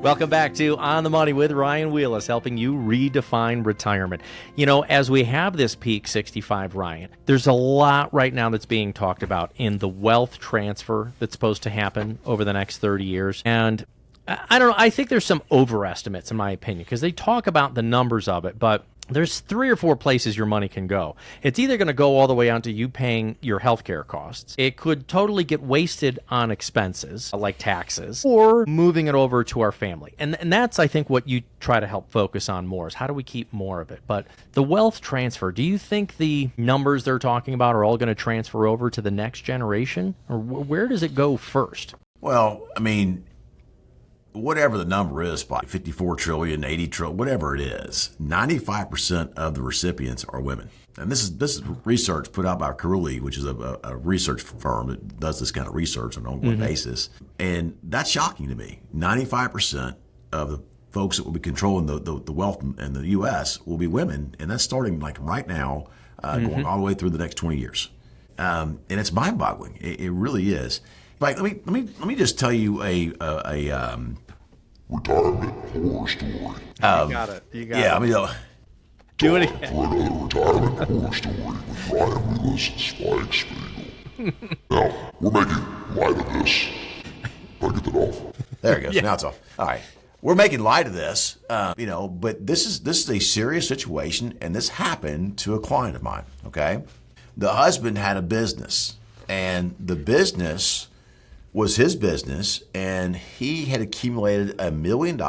Welcome back to On the Money with Ryan Wheelis, helping you redefine retirement. You know, as we have this peak 65, Ryan, there's a lot right now that's being talked about in the wealth transfer that's supposed to happen over the next 30 years. And I don't know, I think there's some overestimates in my opinion, because they talk about the numbers of it, but there's 3 or 4 places your money can go. It's either going to go all the way out to you paying your healthcare costs. It could totally get wasted on expenses like taxes, or moving it over to our family. And that's, I think, what you try to help focus on more is how do we keep more of it? But the wealth transfer, do you think the numbers they're talking about are all going to transfer over to the next generation? Or where does it go first? Well, I mean, whatever the number is, by 54 trillion, 80 trillion, whatever it is, 95% of the recipients are women. And this is research put out by Caruli, which is a research firm that does this kind of research on an ongoing basis. And that's shocking to me. 95% of the folks that will be controlling the wealth in the U.S. will be women. And that's starting like right now, going all the way through the next 20 years. And it's mind-boggling. It really is. Like, let me just tell you a retirement horror story. You got it. Yeah, I mean, do it For another retirement horror story with Ryan Wheelis and Spike Spiegel. Now, we're making light of this. If I get that off. There it goes. Yeah. Now it's off. All right. We're making light of this, but this is a serious situation, and this happened to a client of mine, okay? The husband had a business, and the business was his business, and he had accumulated $1 million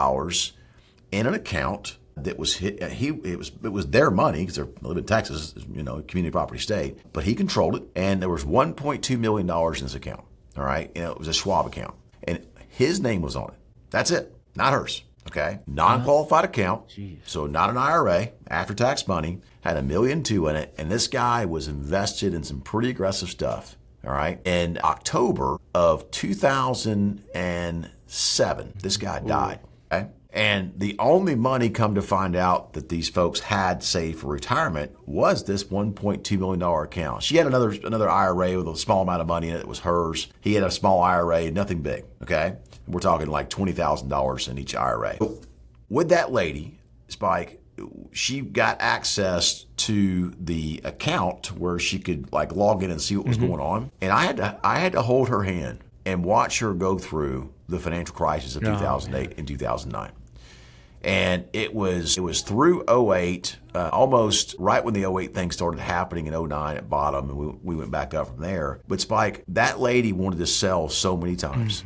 in an account that was it was their money because they live in Texas, community property state, but he controlled it, and there was $1.2 million in this account. All right, it was a Schwab account, and his name was on it. That's it, not hers. Okay, non-qualified account, so not an IRA, after-tax money, had $1.2 million in it, and this guy was invested in some pretty aggressive stuff. All right. In October of 2007, this guy died. Okay. And the only money, come to find out, that these folks had saved for retirement was this $1.2 million account. She had another IRA with a small amount of money in it that was hers. He had a small IRA, nothing big. Okay. We're talking like $20,000 in each IRA. With that lady, Spike, she got access to the account where she could like log in and see what was going on. And I had to hold her hand and watch her go through the financial crisis of 2008 and 2009. And it was through 08, almost right when the 08 thing started happening in 09 at bottom, and we went back up from there. But Spike, that lady wanted to sell so many times.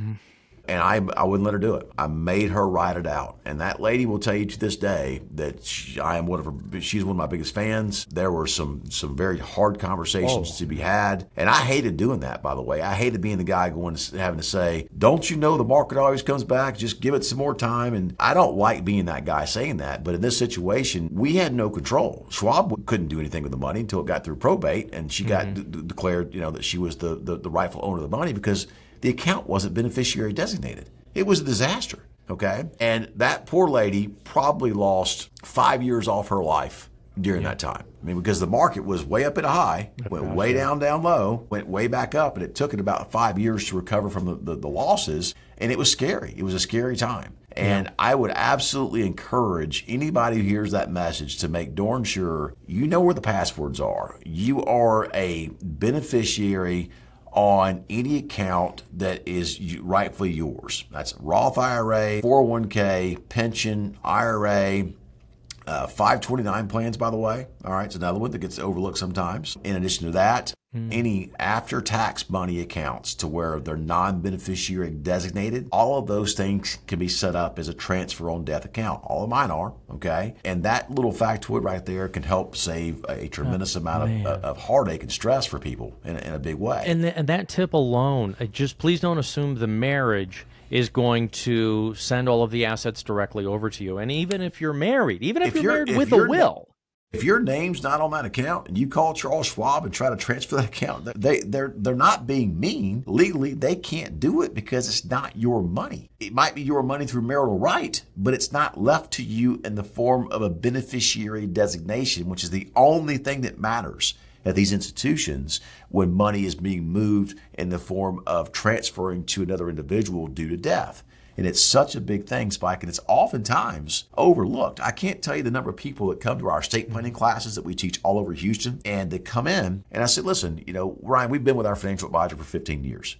And I wouldn't let her do it. I made her write it out. And that lady will tell you to this day that she's one of my biggest fans. There were some very hard conversations to be had. And I hated doing that, by the way. I hated being the guy having to say, don't you know the market always comes back? Just give it some more time. And I don't like being that guy saying that. But in this situation, we had no control. Schwab couldn't do anything with the money until it got through probate. And she got declared, that she was the rightful owner of the money because the account wasn't beneficiary designated. It was a disaster, okay? And that poor lady probably lost 5 years off her life during that time. I mean, because the market was way up at a high, went way down low, went way back up, and it took it about 5 years to recover from the losses, and it was scary. It was a scary time. And I would absolutely encourage anybody who hears that message to make darn sure you know where the passwords are. You are a beneficiary on any account that is rightfully yours. That's Roth IRA, 401k, pension, IRA, 529 plans, by the way. All right, it's another one that gets overlooked sometimes. In addition to that, any after-tax money accounts to where they're non-beneficiary designated, all of those things can be set up as a transfer on death account. All of mine are, okay? And that little factoid right there can help save a tremendous amount of heartache and stress for people in a big way. And that tip alone, just please don't assume the marriage is going to send all of the assets directly over to you. And even if you're married, even if you're married with a will, if your name's not on that account and you call Charles Schwab and try to transfer that account, they're not being mean. Legally, they can't do it because it's not your money. It might be your money through marital right, but it's not left to you in the form of a beneficiary designation, which is the only thing that matters at these institutions when money is being moved in the form of transferring to another individual due to death. And it's such a big thing, Spike, and it's oftentimes overlooked. I can't tell you the number of people that come to our estate planning classes that we teach all over Houston, and they come in, and I said, listen, Ryan, we've been with our financial advisor for 15 years.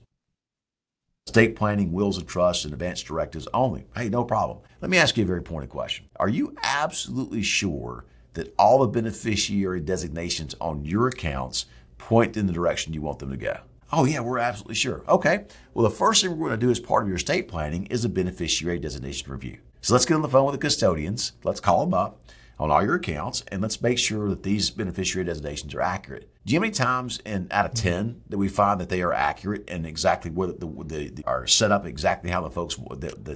Estate planning, wills and trusts, and advance directives only. Hey, no problem. Let me ask you a very pointed question. Are you absolutely sure that all the beneficiary designations on your accounts point in the direction you want them to go? Oh, yeah, we're absolutely sure. Okay. Well, the first thing we're going to do as part of your estate planning is a beneficiary designation review. So let's get on the phone with the custodians. Let's call them up on all your accounts, and let's make sure that these beneficiary designations are accurate. Do you know how many times out of 10 that we find that they are accurate and exactly what they are set up exactly how the folks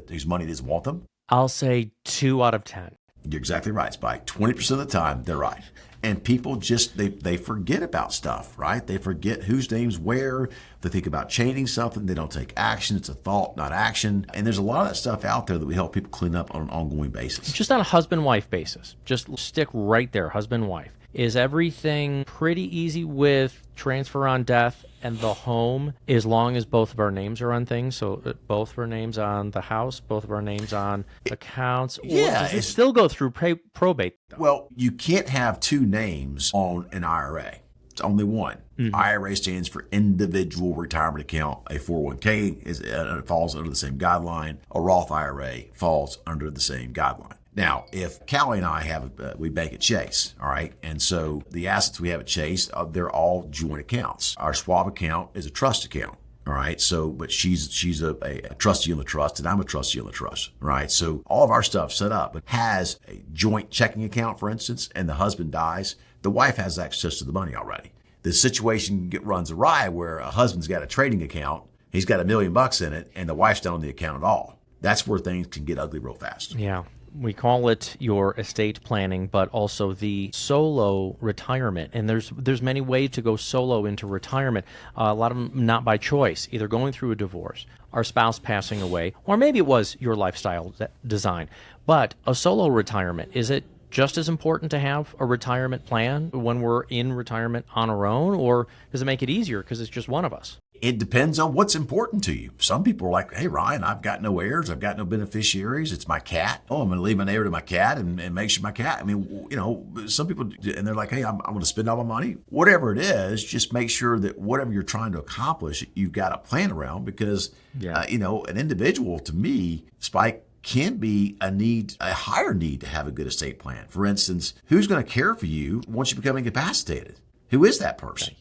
whose money it is want them? I'll say 2 out of 10. You're exactly right, Spike. 20% of the time, they're right. And people just, they forget about stuff, right? They forget whose name's where. They think about changing something. They don't take action. It's a thought, not action. And there's a lot of that stuff out there that we help people clean up on an ongoing basis. Just on a husband-wife basis. Just stick right there, husband-wife. Is everything pretty easy with transfer on death and the home as long as both of our names are on things? So both of our names on the house, both of our names on accounts? Yeah. Does it still go through probate, though? Well, you can't have 2 names on an IRA. It's only one. IRA stands for individual retirement account. A 401k falls under the same guideline. A Roth IRA falls under the same guideline. Now, if Callie and I we bank at Chase, all right, and so the assets we have at Chase, they're all joint accounts. Our Schwab account is a trust account, all right. So, but she's a trustee on the trust, and I'm a trustee on the trust, right? So all of our stuff set up, but has a joint checking account, for instance, and the husband dies, the wife has access to the money already. The situation runs awry where a husband's got a trading account, he's got $1 million in it, and the wife's not on the account at all. That's where things can get ugly real fast. Yeah. We call it your estate planning, but also the solo retirement. And there's many ways to go solo into retirement. A lot of them not by choice, either going through a divorce, our spouse passing away, or maybe it was your lifestyle design. But a solo retirement, is it just as important to have a retirement plan when we're in retirement on our own, or does it make it easier because it's just one of us? It depends on what's important to you. Some people are like, hey, Ryan, I've got no heirs. I've got no beneficiaries. It's my cat. Oh, I'm going to leave my neighbor to my cat and make sure my cat. I mean, some people, and they're like, hey, I'm going to spend all my money. Whatever it is, just make sure that whatever you're trying to accomplish, you've got a plan around because, an individual, to me, Spike, can be a higher need to have a good estate plan. For instance, who's going to care for you once you become incapacitated? Who is that person?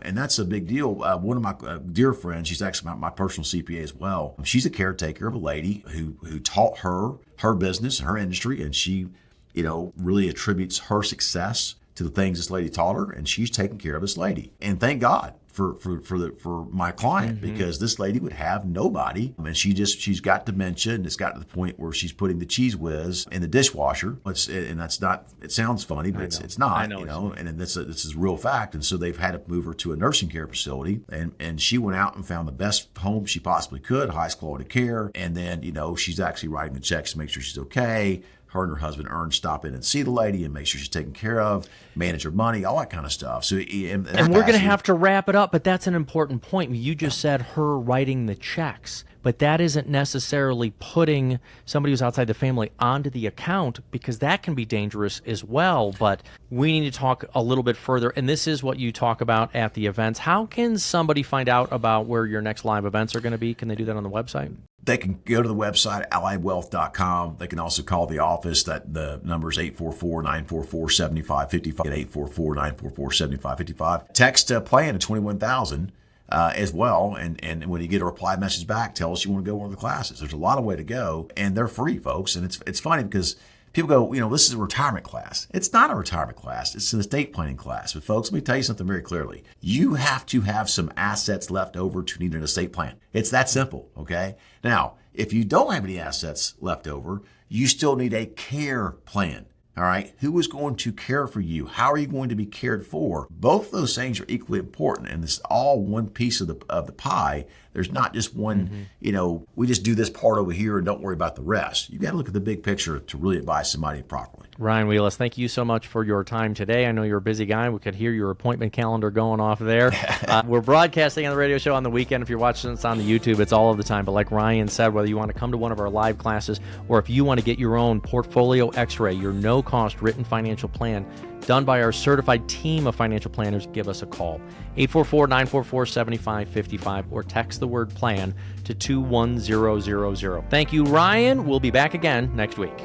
And that's a big deal. One of my dear friends, she's actually my personal CPA as well. She's a caretaker of a lady who taught her business, her industry, and she, really attributes her success to the things this lady taught her, and she's taking care of this lady. And thank God for my client, because this lady would have nobody, and she's got dementia, and it's got to the point where she's putting the cheese whiz in the dishwasher. And that's not. It sounds funny, but it's not. I know. And this is a real fact. And so they've had to move her to a nursing care facility, and she went out and found the best home she possibly could, highest quality care, and then she's actually writing the checks to make sure she's okay. Her and her husband Ern stop in and see the lady and make sure she's taken care of, manage her money, all that kind of stuff. So, and we're going to have to wrap it up, but that's an important point. You just said her writing the checks, but that isn't necessarily putting somebody who's outside the family onto the account, because that can be dangerous as well. But we need to talk a little bit further, and this is what you talk about at the events. How can somebody find out about where your next live events are going to be? Can they do that on the website? They can go to the website, alliedwealth.com. They can also call the office. That the number is 844-944-7555, 844-944-7555. Text plan to 21,000 as well. And when you get a reply message back, tell us you want to go to one of the classes. There's a lot of way to go, and they're free, folks. And it's funny because people go, this is a retirement class. It's not a retirement class. It's an estate planning class. But folks, let me tell you something very clearly. You have to have some assets left over to need an estate plan. It's that simple, okay? Now, if you don't have any assets left over, you still need a care plan. All right. Who is going to care for you? How are you going to be cared for? Both those things are equally important. And this is all one piece of the pie. There's not just one, we just do this part over here and don't worry about the rest. You got to look at the big picture to really advise somebody properly. Ryan Wheelis, thank you so much for your time today. I know you're a busy guy. We could hear your appointment calendar going off there. We're broadcasting on the radio show on the weekend. If you're watching us on the YouTube, it's all of the time. But like Ryan said, whether you want to come to one of our live classes or if you want to get your own portfolio x-ray, your no-cost written financial plan done by our certified team of financial planners, give us a call. 844-944-7555 or text the word plan to 21000. Thank you, Ryan. We'll be back again next week.